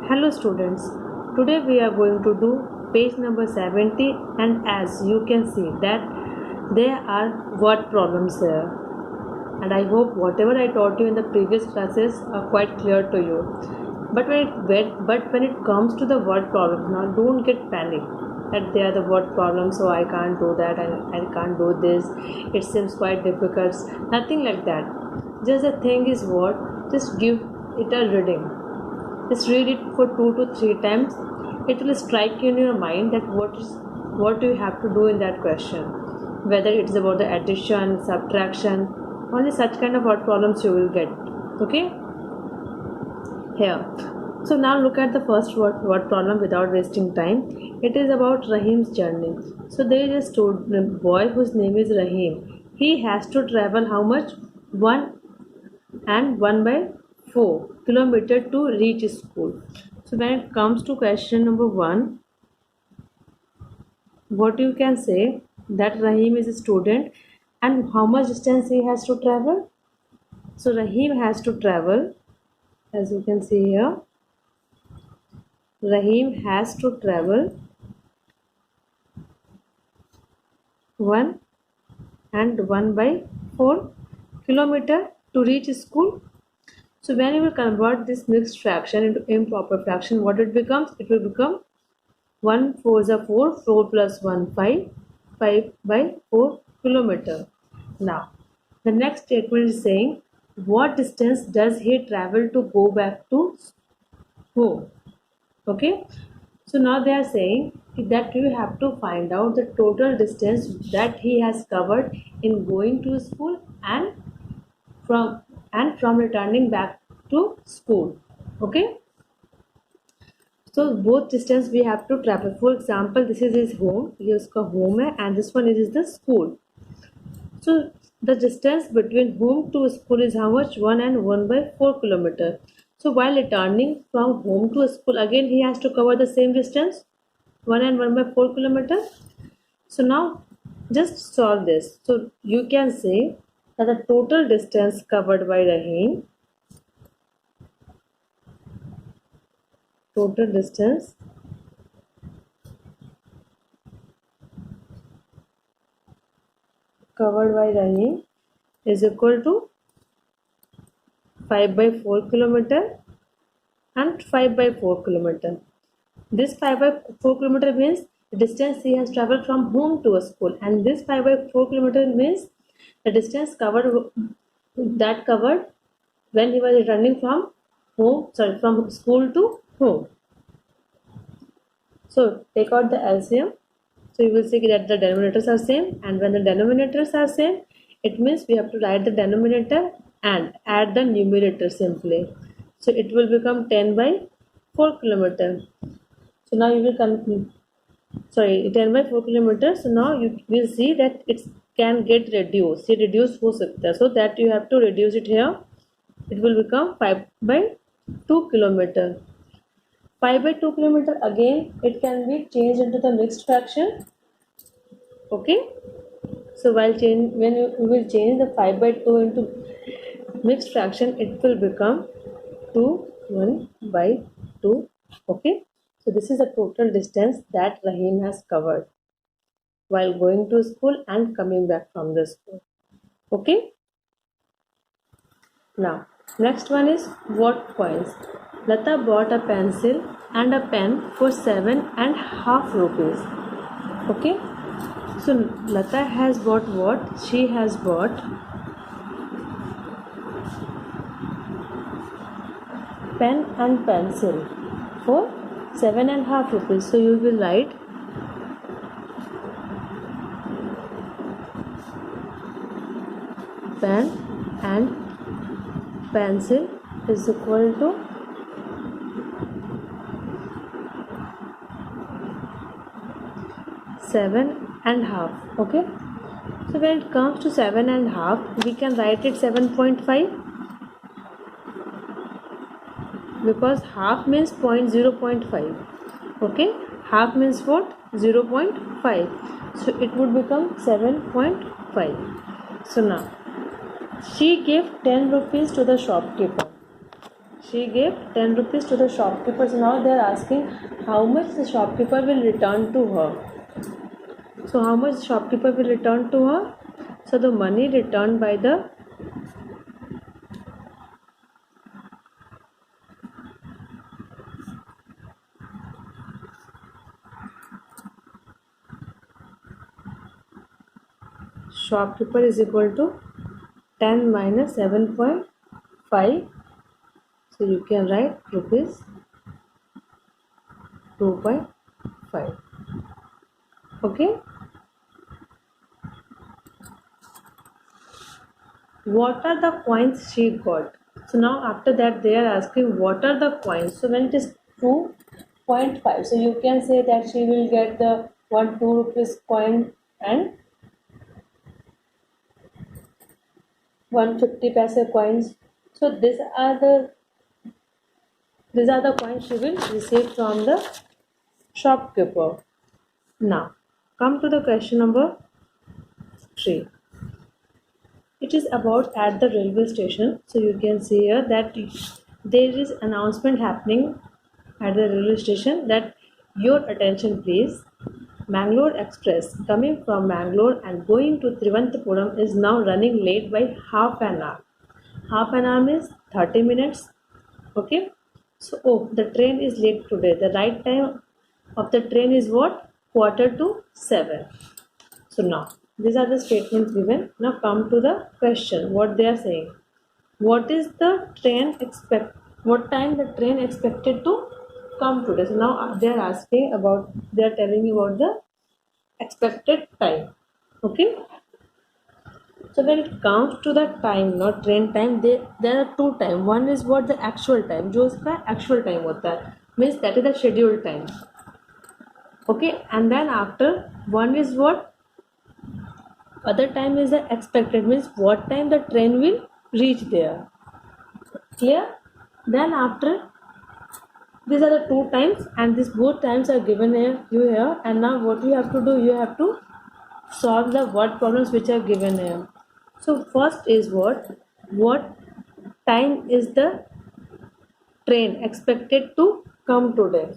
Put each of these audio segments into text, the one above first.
Hello students, today we are going to do page number 70 and as you can see that there are word problems here and I hope whatever I taught you in the previous classes are quite clear to you. But when it comes to the word problems, now don't get panic that they are the word problems, so I can't do that and I can't do this. It seems quite difficult. Nothing like that. Just the thing is what? Just give it a reading. Just read it for 2 to 3 times. It will strike in your mind that what do you have to do in that question. Whether it's about the addition, subtraction, only such kind of word problems you will get. Okay? Here. So now look at the first word problem without wasting time. It is about Rahim's journey. So there is a boy whose name is Rahim. He has to travel how much? 1 kilometer to reach school. So when it comes to question number 1, what you can say that Rahim is a student and how much distance he has to travel? So Rahim has to travel, as you can see here, Rahim has to travel 1 kilometer to reach school. So when you will convert this mixed fraction into improper fraction, what it becomes? It will become 1 4 is 4, 4 plus 1 5, 5 by 4 kilometer. Now, the next statement is saying, what distance does he travel to go back to home? Okay, so now they are saying that you have to find out the total distance that he has covered in going to school and from returning back to school. Okay, so both distance we have to travel. For example, this is his home, ये उसका home है, and this one is the school. So the distance between home to school is how much? 1 and 1 by 4 kilometer. So while returning from home to school, again he has to cover the same distance, 1 and 1 by 4 kilometer. So now just solve this. So you can say that the total distance covered by Rahim, total distance covered by Rahim is equal to 5 by 4 kilometer and 5 by 4 kilometer. This 5 by 4 kilometer means the distance he has traveled from home to a school, and this 5 by 4 kilometer means the distance covered when he was returning from from school to home. So take out the LCM. So you will see that the denominators are same, and when the denominators are same, it means we have to write the denominator and add the numerator simply. So it will become 10 by 4 kilometer. So now you will 10 by 4 kilometers. So now you will see that it can get reduced. ये reduce हो सकता है. So that you have to reduce it here. It will become 5 by 2 kilometer. 5 by 2 kilometer again it can be changed into the mixed fraction. Okay. So when you will change the 5 by 2 into mixed fraction, it will become 2 1 by 2. Okay. So this is the total distance that Rahim has covered while going to school and coming back from the school. Okay. Now, next one is what coins. Lata bought a pencil and a pen for 7.5 rupees. Okay. So Lata has bought what? She has bought pen and pencil for 7.5 rupees. So you will write pen and pencil is equal to 7.5. Okay. So when it comes to 7.5, we can write it 7.5 because half means 0.5. Okay, half means what? 0.5. So it would become 7.5. So now she gave 10 rupees to the shopkeeper. she gave 10 rupees to the shopkeeper. So now they are asking how much the shopkeeper will return to her. So how much the shopkeeper will return to her? So the money returned by the shopkeeper is equal to 10 minus 7.5. So you can write rupees 2.5. Okay. What are the coins she got? So now after that they are asking what are the coins. So when it is 2.5, so you can say that she will get the 2 rupees coin and 150 paise coins. So these are the coins she will receive from the shopkeeper. Now come to the question number 3. It is about at the railway station. So you can see here that there is announcement happening at the railway station that your attention please. Mangalore Express coming from Mangalore and going to Trivandrum is now running late by half an hour. Half an hour means 30 minutes. Okay. So the train is late today. The right time of the train is what? Quarter to 7. So now these are the statements given. Now come to the question. What they are saying. What is the train expect? What time the train expected to come today? So now they are asking about. They are telling you about the expected time. Okay. So when it comes to the time, not train time, there are two time. One is what the actual time. जो उसका actual time होता है. Means that is the scheduled time. Okay. And then after one is what other time is the expected, means what time the train will reach there. Clear? Then after these are the two times and these both times are given here, and now what you have to do, you have to solve the word problems which are given here. So first is what time is the train expected to come today.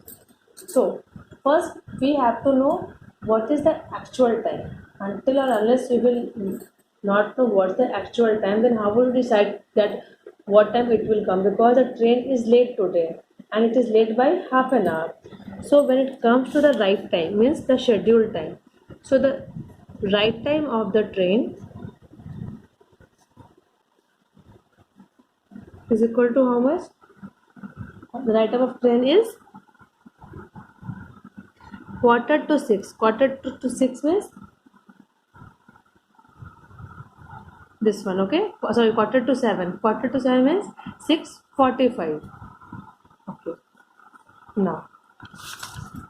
So first we have to know what is the actual time. Until or unless we will not know what's the actual time, then how will we decide that what time it will come? Because the train is late today and it is late by half an hour. So when it comes to the right time, means the scheduled time. So the right time of the train is equal to how much? The right time of train is quarter to 6. Quarter to 6 means this one. Okay, sorry, quarter to 7. Quarter to 7 means 6:45. Okay. Now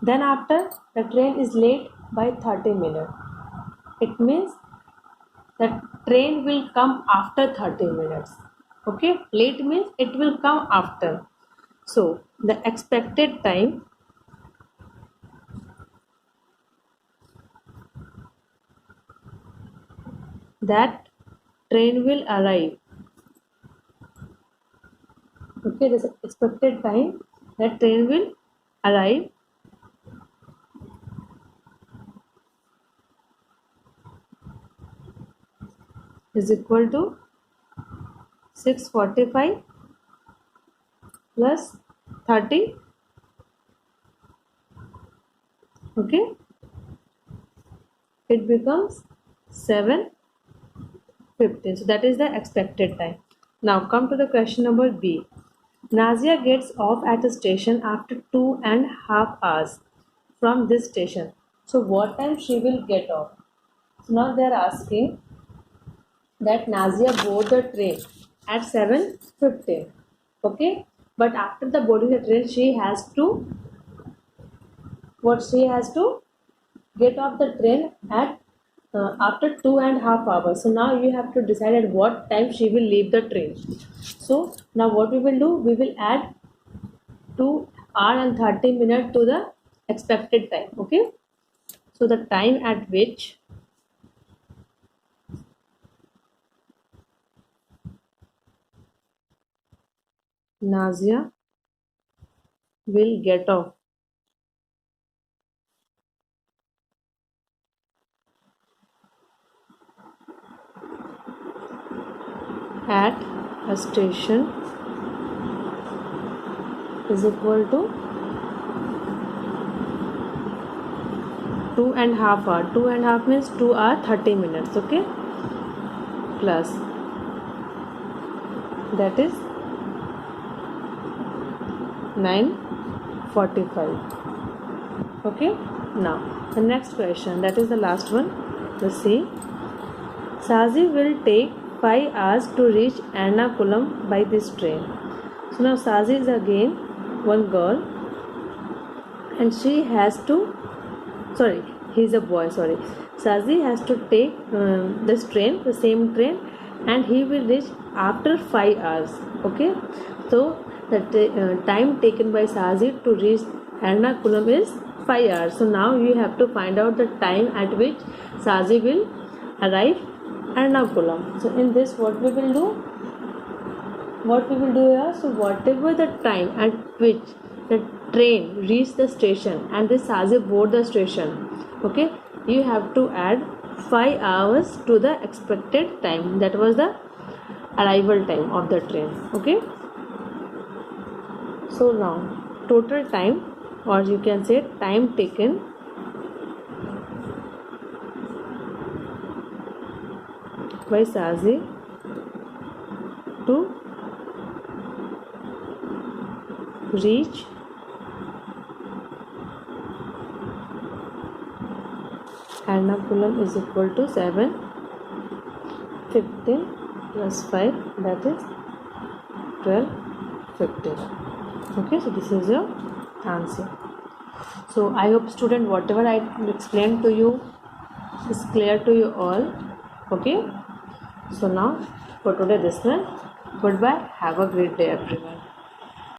then after the train is late by 30 minutes. It means the train will come after 30 minutes. Okay, late means it will come after. So the expected time that train will arrive. Okay, the expected time that train will arrive is equal to 6:45 plus 30. Okay, it becomes 7:15. So that is the expected time. Now come to the question number B. Nazia gets off at a station after 2.5 hours from this station. So what time she will get off? So now they are asking that Nazia board the train at 7:15. Okay, but after the boarding the train, she has to get off the train at after 2.5 hours. So now you have to decide at what time she will leave the train. So now what we will do, we will add 2 hour and 30 minutes to the expected time. Okay, so the time at which Nazia will get off at a station is equal to 2.5 hours. 2.5 means 2 hours 30 minutes. Okay, plus that is 9:45. Okay, now the next question, that is the last one. Let's see. Sazi will take 5 hours to reach Ernakulam by this train. So now Sazi is again one girl, and she has to, sorry, he's a boy, sorry. Sazi has to take this train, the same train, and he will reach after 5 hours. Okay, so the time taken by Sazi to reach Ernakulam is 5 hours. So now you have to find out the time at which Sazi will arrive Ernakulam. So in this, what we will do here, so whatever the time at which the train reach the station and the Sazi board the station, okay, you have to add 5 hours to the expected time, that was the arrival time of the train. Okay, so now total time, or you can say time taken by Sazi to reach Ernakulam is equal to 7:15 plus 5, that is 12:15. Okay, so this is your answer. So I hope, student, whatever I explained to you is clear to you all. Okay, so now for today this one. Goodbye, have a great day everyone.